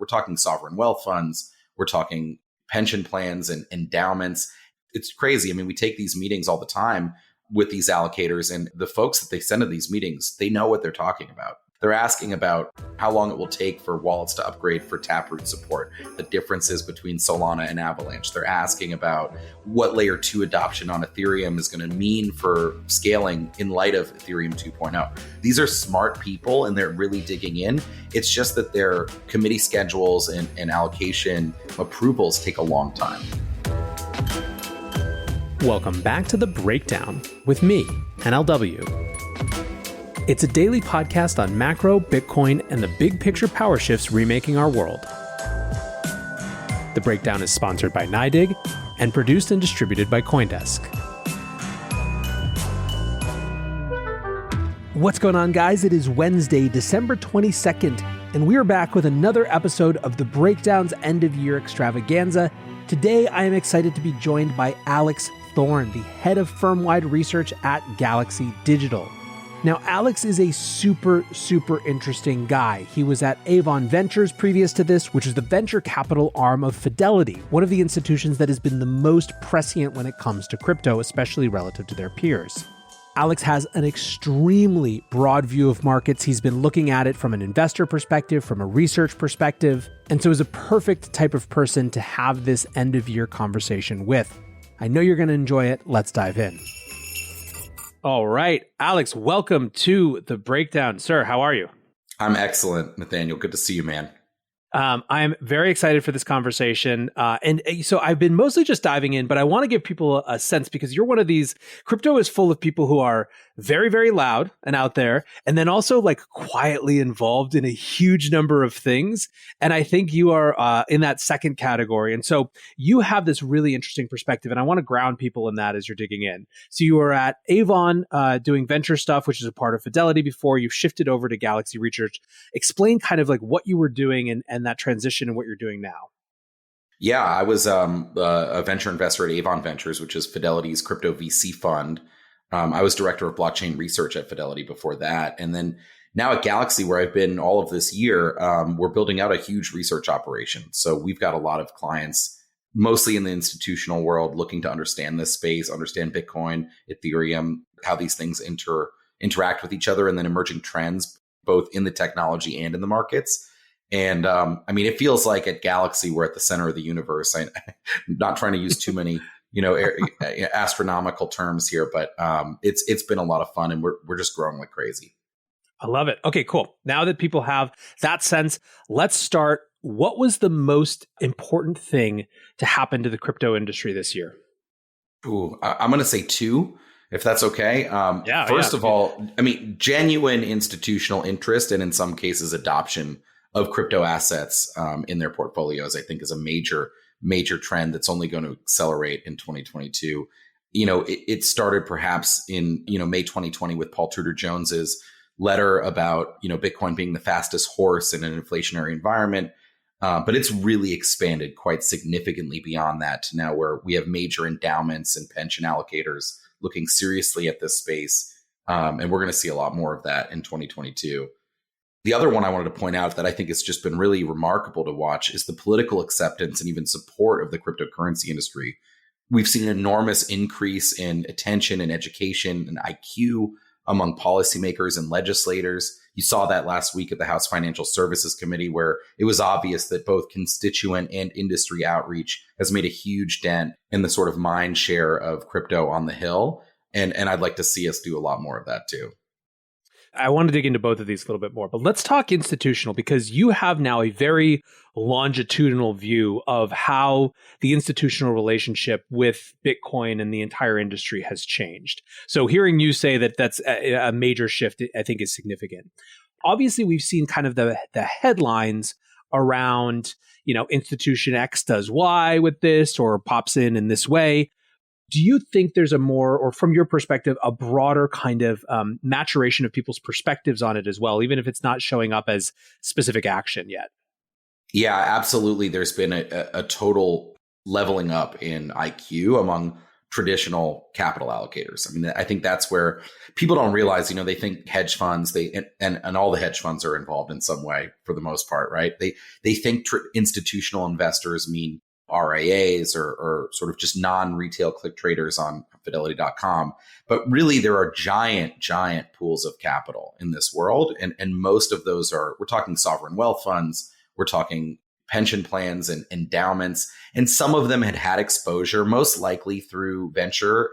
We're talking sovereign wealth funds. We're talking pension plans and endowments. It's crazy. I mean, we take these meetings all the time with these allocators, and the folks that they send to these meetings, they know what they're talking about. They're asking about how long it will take for wallets to upgrade for Taproot support, the differences between Solana and Avalanche. They're asking about what layer 2 adoption on Ethereum is going to mean for scaling in light of Ethereum 2.0. These are smart people and they're really digging in. It's just that their committee schedules and allocation approvals take a long time. Welcome back to The Breakdown with me, NLW. It's a daily podcast on macro, Bitcoin, and the big picture power shifts remaking our world. The Breakdown is sponsored by NYDIG and produced and distributed by CoinDesk. What's going on, guys? It is Wednesday, December 22nd, and we are back with another episode of The Breakdown's End of Year Extravaganza. Today, I am excited to be joined by Alex Thorn, the head of firmwide research at Galaxy Digital. Now, Alex is a super interesting guy. He was at Avon Ventures previous to this, which is the venture capital arm of Fidelity, one of the institutions that has been the most prescient when it comes to crypto, especially relative to their peers. Alex has an extremely broad view of markets. He's been looking at it from an investor perspective, from a research perspective, and so is a perfect type of person to have this end-of-year conversation with. I know you're going to enjoy it. Let's dive in. All right, Alex, welcome to The Breakdown. Sir, how are you? I'm excellent, Nathaniel. Good to see you, man. I'm very excited for this conversation. And so I've been mostly just diving in, but I want to give people a sense because you're one of these, crypto is full of people who are very loud and out there, and then also like quietly involved in a huge number of things. And I think you are in that second category. And so you have this really interesting perspective, and I want to ground people in that as you're digging in. So you were at Avon doing venture stuff, which is a part of Fidelity before. You've shifted over to Galaxy Research. Explain kind of like what you were doing and that transition and what you're doing now. Yeah, I was a venture investor at Avon Ventures, which is Fidelity's crypto VC fund. I was director of blockchain research at Fidelity before that. And then now at Galaxy, where I've been all of this year, we're building out a huge research operation. So we've got a lot of clients, mostly in the institutional world, looking to understand this space, understand Bitcoin, Ethereum, how these things interact with each other, and then emerging trends, both in the technology and in the markets. And I mean, it feels like at Galaxy, we're at the center of the universe. I'm not trying to use too many, astronomical terms here, but it's been a lot of fun, and we're just growing like crazy. I love it. Okay, cool. Now that people have that sense, let's start. What was the most important thing to happen to the crypto industry this year? Ooh, I'm going to say two, if that's okay. First of all, I mean, genuine institutional interest, and in some cases, adoption of crypto assets in their portfolios, I think is a major trend that's only going to accelerate in 2022. It started perhaps in, May 2020 with Paul Tudor Jones's letter about, Bitcoin being the fastest horse in an inflationary environment. But it's really expanded quite significantly beyond that to now where we have major endowments and pension allocators looking seriously at this space. And we're going to see a lot more of that in 2022. The other one I wanted to point out that I think has just been really remarkable to watch is the political acceptance and even support of the cryptocurrency industry. We've seen an enormous increase in attention and education and IQ among policymakers and legislators. You saw that last week at the House Financial Services Committee, where it was obvious that both constituent and industry outreach has made a huge dent in the sort of mind share of crypto on the Hill. And I'd like to see us do a lot more of that too. I want to dig into both of these a little bit more, but let's talk institutional because you have now a very longitudinal view of how the institutional relationship with Bitcoin and the entire industry has changed. So hearing you say that that's a major shift, I think is significant. Obviously, we've seen kind of the headlines around, institution X does Y with this or pops in this way. Do you think there's a more, or from your perspective, a broader kind of maturation of people's perspectives on it as well, even if it's not showing up as specific action yet? Yeah, absolutely. There's been a total leveling up in IQ among traditional capital allocators. I mean, I think that's where people don't realize, they think hedge funds, and all the hedge funds are involved in some way for the most part, right? They think institutional investors mean RIAs or sort of just non-retail click traders on fidelity.com. But really, there are giant pools of capital in this world. And most of those we're talking sovereign wealth funds, we're talking pension plans and endowments. And some of them had exposure, most likely through venture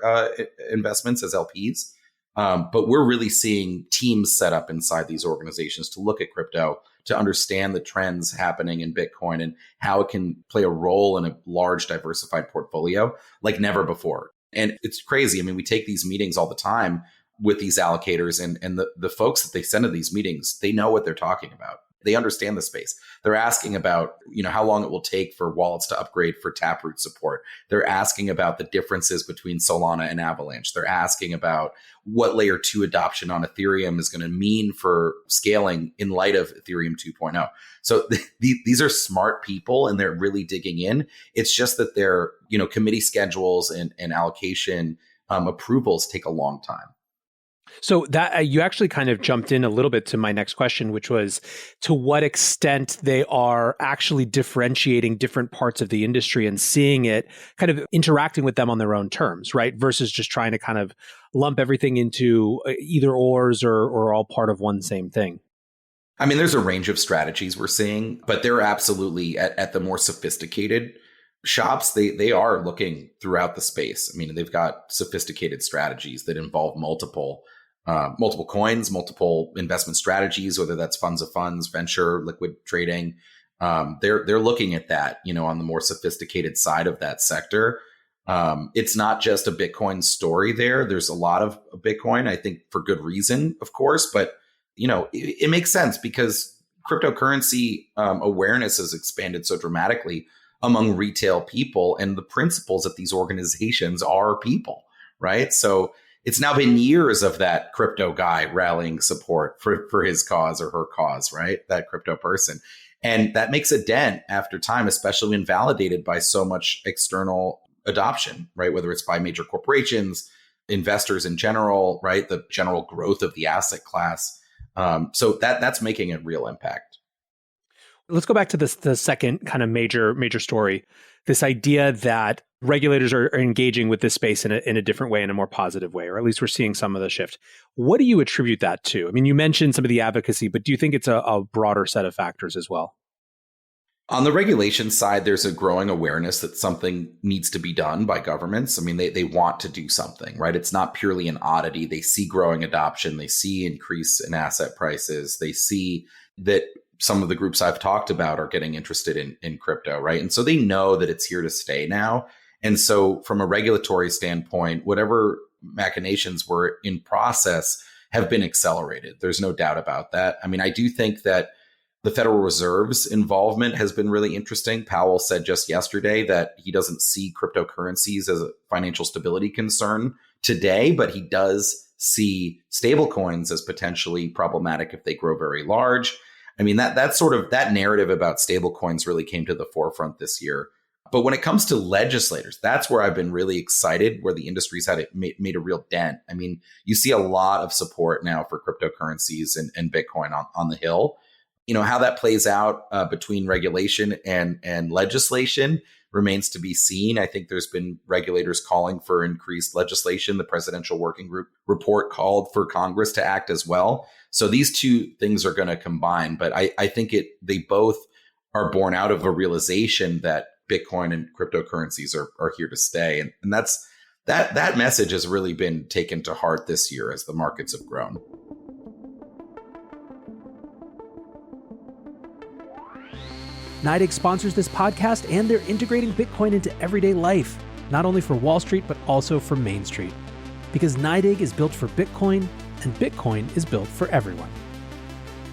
investments as LPs. But we're really seeing teams set up inside these organizations to look at crypto, to understand the trends happening in Bitcoin and how it can play a role in a large diversified portfolio like never before. And it's crazy. I mean, we take these meetings all the time with these allocators, and the folks that they send to these meetings, they know what they're talking about. They understand the space. They're asking about, how long it will take for wallets to upgrade for Taproot support. They're asking about the differences between Solana and Avalanche. They're asking about what layer 2 adoption on Ethereum is going to mean for scaling in light of Ethereum 2.0. So these are smart people, and they're really digging in. It's just that their, committee schedules and allocation approvals take a long time. So that you actually kind of jumped in a little bit to my next question, which was to what extent they are actually differentiating different parts of the industry and seeing it, kind of interacting with them on their own terms, right? Versus just trying to kind of lump everything into either ors or all part of one same thing. I mean, there's a range of strategies we're seeing, but they're absolutely at the more sophisticated shops. They are looking throughout the space. I mean, they've got sophisticated strategies that involve multiple coins, multiple investment strategies, whether that's funds of funds, venture, liquid trading. They're looking at that, on the more sophisticated side of that sector. It's not just a Bitcoin story there. There's a lot of Bitcoin, I think, for good reason, of course, but it makes sense because cryptocurrency awareness has expanded so dramatically among retail people, and the principals at these organizations are people, right? So it's now been years of that crypto guy rallying support for his cause or her cause, right? That crypto person. And that makes a dent after time, especially when validated by so much external adoption, right? Whether it's by major corporations, investors in general, right? The general growth of the asset class. So that's making a real impact. Let's go back to the second kind of major story. This idea that regulators are engaging with this space in a different way, in a more positive way, or at least we're seeing some of the shift. What do you attribute that to? I mean, you mentioned some of the advocacy, but do you think it's a broader set of factors as well? On the regulation side, there's a growing awareness that something needs to be done by governments. I mean, they want to do something, right? It's not purely an oddity. They see growing adoption. They see increase in asset prices. They see that some of the groups I've talked about are getting interested in crypto, right? And so they know that it's here to stay now. And so from a regulatory standpoint, whatever machinations were in process have been accelerated. There's no doubt about that. I mean, I do think that the Federal Reserve's involvement has been really interesting. Powell said just yesterday that he doesn't see cryptocurrencies as a financial stability concern today, but he does see stablecoins as potentially problematic if they grow very large. I mean, that sort of that narrative about stablecoins really came to the forefront this year. But when it comes to legislators, that's where I've been really excited, where the industry's made a real dent. I mean, you see a lot of support now for cryptocurrencies and Bitcoin on the Hill. You know, how that plays out between regulation and legislation remains to be seen. I think there's been regulators calling for increased legislation. The Presidential Working Group report called for Congress to act as well. So these two things are going to combine. But I think they both are born out of a realization that Bitcoin and cryptocurrencies are here to stay. And that message has really been taken to heart this year as the markets have grown. NYDIG sponsors this podcast, and they're integrating Bitcoin into everyday life, not only for Wall Street, but also for Main Street. Because NYDIG is built for Bitcoin, and Bitcoin is built for everyone.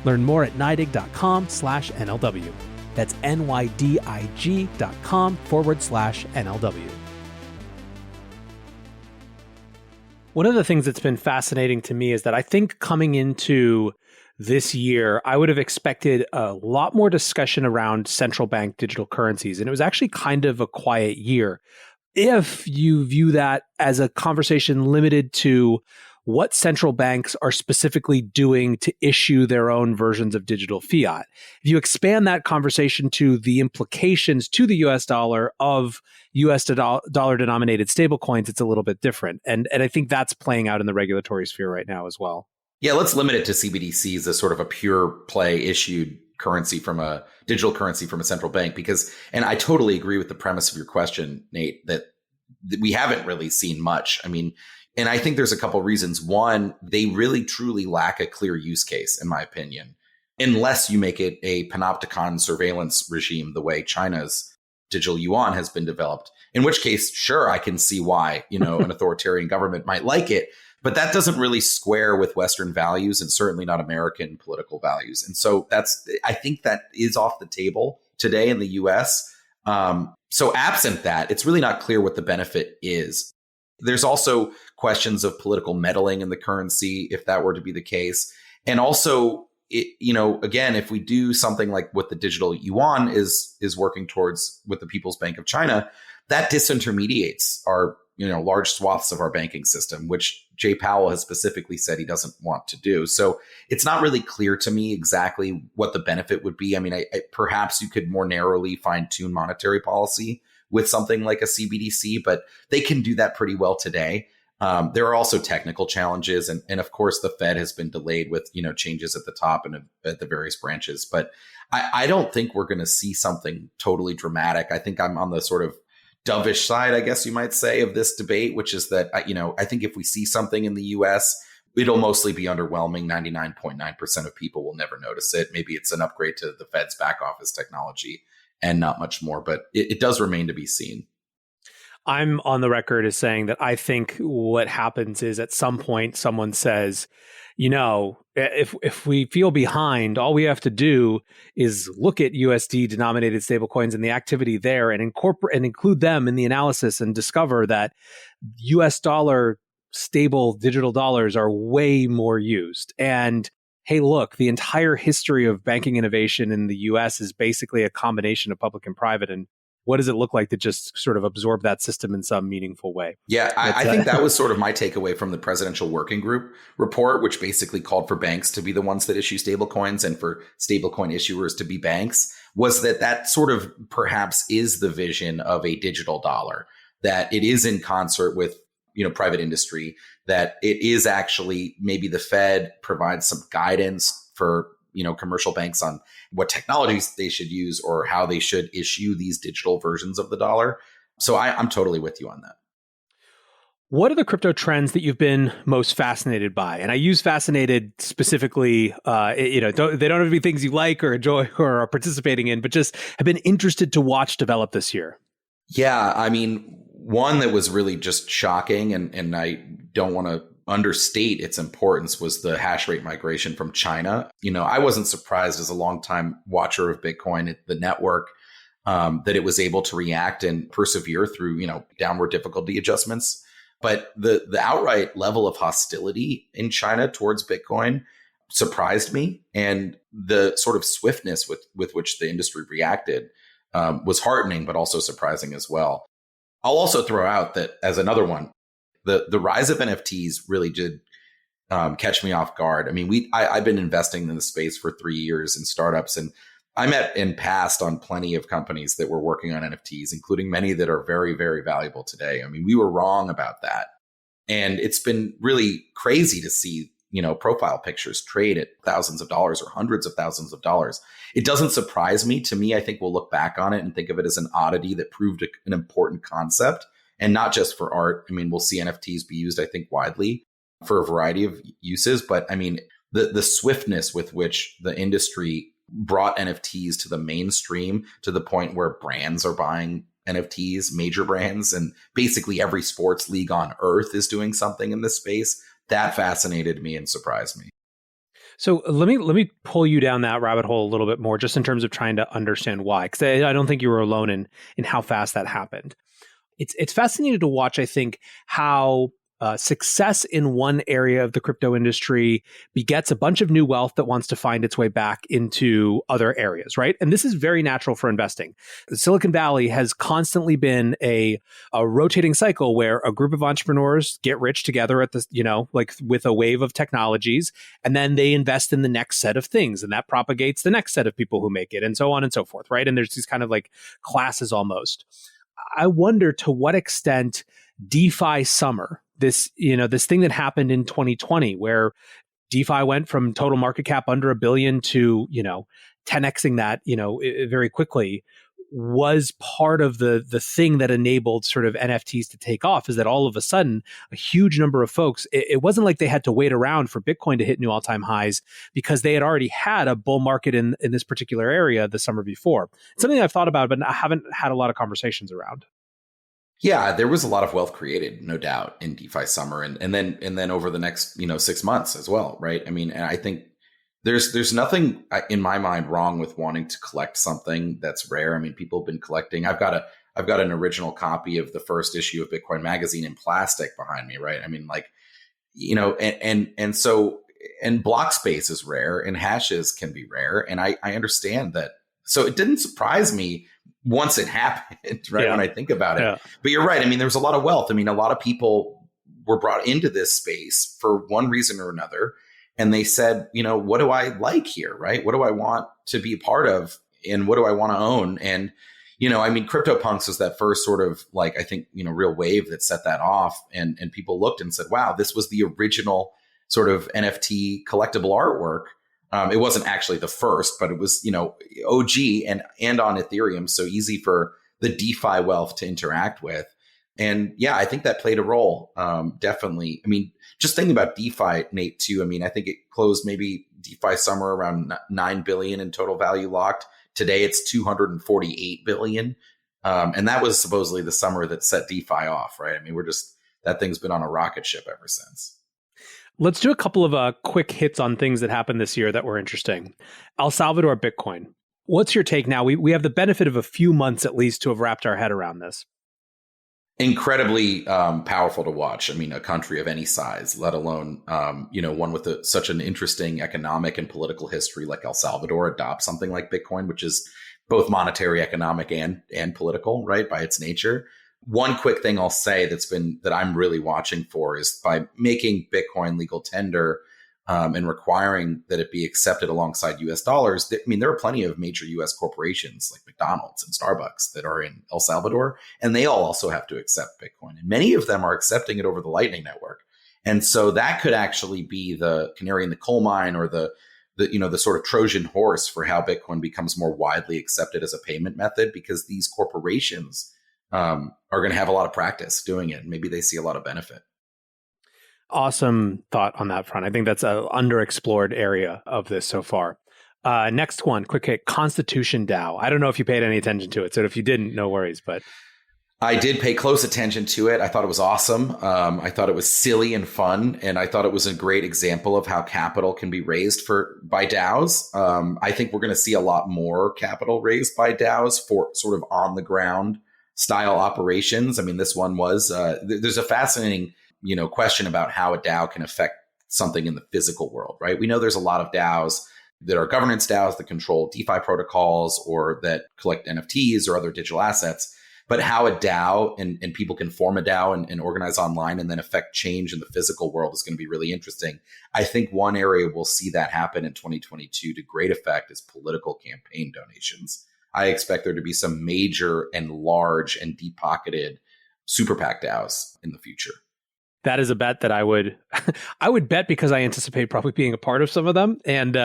Learn more at NYDIG.com/NLW. That's NYDIG.com/NLW. One of the things that's been fascinating to me is that I think coming into this year, I would have expected a lot more discussion around central bank digital currencies. And it was actually kind of a quiet year. if you view that as a conversation limited to what central banks are specifically doing to issue their own versions of digital fiat. If you expand that conversation to the implications to the US dollar of US dollar denominated stablecoins, it's a little bit different. And I think that's playing out in the regulatory sphere right now as well. Yeah, let's limit it to CBDCs as sort of a pure play issued currency from a digital currency from a central bank, because, and I totally agree with the premise of your question, Nate, that we haven't really seen much. I mean, and I think there's a couple of reasons. One, they really truly lack a clear use case, in my opinion, unless you make it a panopticon surveillance regime, the way China's digital yuan has been developed, in which case, sure, I can see why, an authoritarian government might like it. But that doesn't really square with Western values and certainly not American political values. And so I think that is off the table today in the US. So absent that, it's really not clear what the benefit is. There's also questions of political meddling in the currency, if that were to be the case. And also, again, if we do something like what the digital yuan is working towards with the People's Bank of China, that disintermediates our large swaths of our banking system, which Jay Powell has specifically said he doesn't want to do. So it's not really clear to me exactly what the benefit would be. I mean, perhaps you could more narrowly fine-tune monetary policy with something like a CBDC, but they can do that pretty well today. There are also technical challenges. And of course, the Fed has been delayed with, changes at the top and at the various branches. But I don't think we're going to see something totally dramatic. I think I'm on the sort of dovish side, I guess you might say, of this debate, which is that, I think if we see something in the US, it'll mostly be underwhelming. 99.9% of people will never notice it. Maybe it's an upgrade to the Fed's back office technology and not much more, but it does remain to be seen. I'm on the record as saying that I think what happens is at some point someone says, if we feel behind, all we have to do is look at USD denominated stablecoins and the activity there and incorporate and include them in the analysis and discover that US dollar stable digital dollars are way more used. And hey, look, the entire history of banking innovation in the US is basically a combination of public and private. And what does it look like to just sort of absorb that system in some meaningful way? Yeah, I think that was sort of my takeaway from the Presidential Working Group report, which basically called for banks to be the ones that issue stablecoins and for stablecoin issuers to be banks, was that sort of perhaps is the vision of a digital dollar, that it is in concert with private industry, that it is actually maybe the Fed provides some guidance for commercial banks on what technologies they should use or how they should issue these digital versions of the dollar. So I'm totally with you on that. What are the crypto trends that you've been most fascinated by? And I use fascinated specifically, they don't have to be things you like or enjoy or are participating in, but just have been interested to watch develop this year. Yeah, I mean, one that was really just shocking, and I don't want to understate its importance, was the hash rate migration from China. I wasn't surprised as a longtime watcher of Bitcoin at the network that it was able to react and persevere through, downward difficulty adjustments. But the outright level of hostility in China towards Bitcoin surprised me. And the sort of swiftness with which the industry reacted was heartening, but also surprising as well. I'll also throw out that as another one, the rise of NFTs really did catch me off guard. I mean, I've been investing in the space for 3 years in startups, and I met and passed on plenty of companies that were working on NFTs, including many that are very, very valuable today. I mean, we were wrong about that. And it's been really crazy to see, profile pictures trade at thousands of dollars or hundreds of thousands of dollars. It doesn't surprise me. To me, I think we'll look back on it and think of it as an oddity that proved an important concept. And not just for art. I mean, we'll see NFTs be used, I think, widely for a variety of uses. But I mean, the swiftness with which the industry brought NFTs to the mainstream, to the point where brands are buying NFTs, major brands, and basically every sports league on earth is doing something in this space, that fascinated me and surprised me. So let me pull you down that rabbit hole a little bit more, just in terms of trying to understand why, because I don't think you were alone in how fast that happened. It's fascinating to watch, I think, how success in one area of the crypto industry begets a bunch of new wealth that wants to find its way back into other areas, right? And this is very natural for investing. Silicon Valley has constantly been a rotating cycle where a group of entrepreneurs get rich together at this, like with a wave of technologies, and then they invest in the next set of things, and that propagates the next set of people who make it, and so on and so forth, right? And there's these kind of like classes almost. I wonder to what extent DeFi summer, this thing that happened in 2020 where DeFi went from total market cap under $1 billion to, 10xing that, very quickly, was part of the thing that enabled sort of NFTs to take off. Is that all of a sudden a huge number of folks, it wasn't like they had to wait around for Bitcoin to hit new all-time highs because they had already had a bull market in this particular area the summer before. It's something I've thought about, but I haven't had a lot of conversations around. Yeah, there was a lot of wealth created, no doubt, in DeFi summer, and then over the next 6 months as well, right? I mean, and I think there's nothing in my mind wrong with wanting to collect something that's rare. I mean, people have been collecting. I've got an original copy of the first issue of Bitcoin Magazine in plastic behind me, right? I mean, like, and block space is rare, and hashes can be rare, and I understand that. So it didn't surprise me once it happened, right? Yeah. When I think about it. Yeah. But you're right. I mean, there was a lot of wealth. I mean, a lot of people were brought into this space for one reason or another. And they said, what do I like here, right? What do I want to be a part of? And what do I want to own? And, I mean, CryptoPunks was that first sort of like, I think, real wave that set that off. And people looked and said, wow, this was the original sort of NFT collectible artwork. It wasn't actually the first, but it was, OG and on Ethereum. So easy for the DeFi wealth to interact with. And yeah, I think that played a role. Definitely. I mean, just thinking about DeFi, Nate, too. I mean, I think it closed maybe DeFi summer around 9 billion in total value locked. Today it's 248 billion. And that was supposedly the summer that set DeFi off, right? I mean, that thing's been on a rocket ship ever since. Let's do a couple of quick hits on things that happened this year that were interesting. El Salvador Bitcoin. What's your take now? We have the benefit of a few months at least to have wrapped our head around this. Incredibly powerful to watch. I mean, a country of any size, let alone, one with such an interesting economic and political history like El Salvador adopt something like Bitcoin, which is both monetary, economic, and political, right, by its nature. One quick thing I'll say that I'm really watching for is by making Bitcoin legal tender and requiring that it be accepted alongside US dollars. I mean, there are plenty of major US corporations like McDonald's and Starbucks that are in El Salvador, and they all also have to accept Bitcoin. And many of them are accepting it over the Lightning Network. And so that could actually be the canary in the coal mine, or the sort of Trojan horse for how Bitcoin becomes more widely accepted as a payment method, because these corporations are going to have a lot of practice doing it. And maybe they see a lot of benefit. Awesome thought on that front. I think that's an underexplored area of this so far. Next one, quick hit, Constitution DAO. I don't know if you paid any attention to it. So if you didn't, no worries. But I did pay close attention to it. I thought it was awesome. I thought it was silly and fun. And I thought it was a great example of how capital can be raised by DAOs. I think we're going to see a lot more capital raised by DAOs for sort of on the ground style operations. I mean, this one was, there's a fascinating, question about how a DAO can affect something in the physical world, right? We know there's a lot of DAOs that are governance DAOs that control DeFi protocols or that collect NFTs or other digital assets, but how a DAO and people can form a DAO and organize online and then affect change in the physical world is going to be really interesting. I think one area we'll see that happen in 2022 to great effect is political campaign donations. I expect there to be some major and large and deep-pocketed super PAC DAOs in the future. That is a bet that I would bet, because I anticipate probably being a part of some of them. And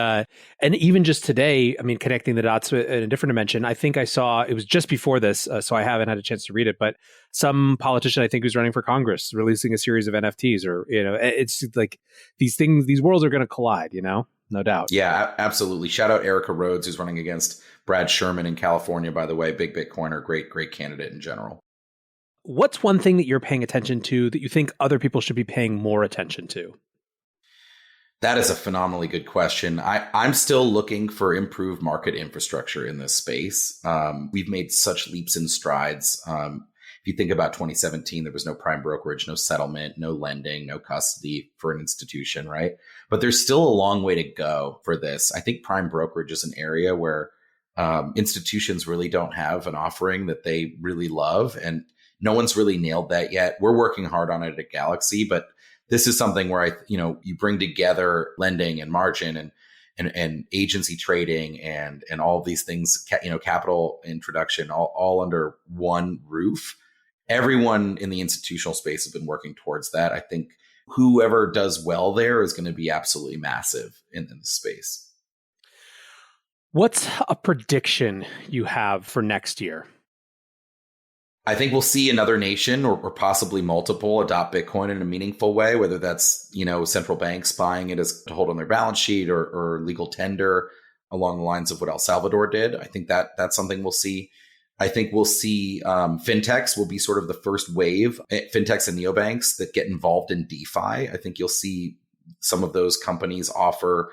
even just today, I mean, connecting the dots in a different dimension, I think I saw, it was just before this, so I haven't had a chance to read it, but some politician I think who's running for Congress releasing a series of NFTs, or, it's like these worlds are going to collide, no doubt. Yeah, absolutely. Shout out Erica Rhodes, who's running against Brad Sherman in California, by the way, big Bitcoiner, great candidate in general. What's one thing that you're paying attention to that you think other people should be paying more attention to? That is a phenomenally good question. I'm still looking for improved market infrastructure in this space. We've made such leaps and strides. If you think about 2017, there was no prime brokerage, no settlement, no lending, no custody for an institution, right? But there's still a long way to go for this. I think prime brokerage is an area where institutions really don't have an offering that they really love, and no one's really nailed that yet. We're working hard on it at Galaxy, but this is something where you bring together lending and margin and agency trading and all of these things, capital introduction, all under one roof. Everyone in the institutional space has been working towards that. I think whoever does well there is going to be absolutely massive in the space. What's a prediction you have for next year? I think we'll see another nation or possibly multiple adopt Bitcoin in a meaningful way, whether that's, central banks buying it as to hold on their balance sheet or legal tender along the lines of what El Salvador did. I think that's something we'll see. I think we'll see fintechs will be sort of the first wave, fintechs and neobanks that get involved in DeFi. I think you'll see some of those companies offer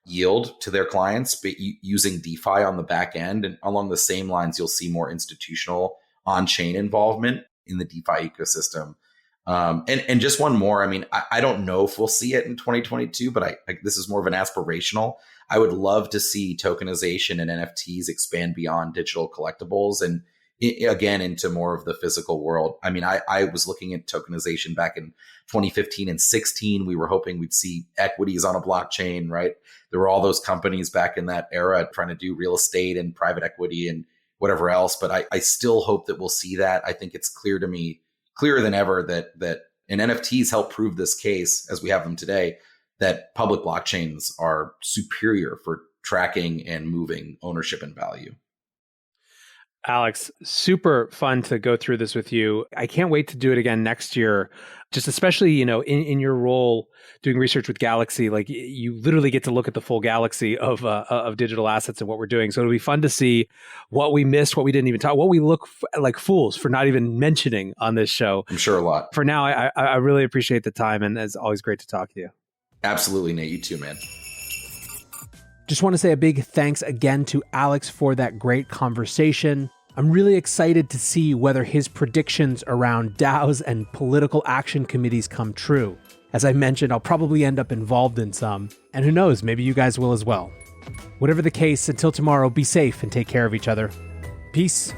yield to their clients, but using DeFi on the back end. And along the same lines, you'll see more institutional on-chain involvement in the DeFi ecosystem. And just one more, I don't know if we'll see it in 2022, but this is more of an aspirational. I would love to see tokenization and NFTs expand beyond digital collectibles and again into more of the physical world. I was looking at tokenization back in 2015 and 16. We were hoping we'd see equities on a blockchain, right? There were all those companies back in that era trying to do real estate and private equity and whatever else. But I still hope that we'll see that. I think it's clearer than ever that and NFTs help prove this case as we have them today, that public blockchains are superior for tracking and moving ownership and value. Alex, super fun to go through this with you. I can't wait to do it again next year. Just especially, in your role doing research with Galaxy, like you literally get to look at the full galaxy of digital assets and what we're doing. So it'll be fun to see what we missed, what we didn't even talk, what we look like fools for not even mentioning on this show. I'm sure a lot. For now, I really appreciate the time, and it's always great to talk to you. Absolutely, Nate. You too, man. Just want to say a big thanks again to Alex for that great conversation. I'm really excited to see whether his predictions around DAOs and political action committees come true. As I mentioned, I'll probably end up involved in some, and who knows, maybe you guys will as well. Whatever the case, until tomorrow, be safe and take care of each other. Peace.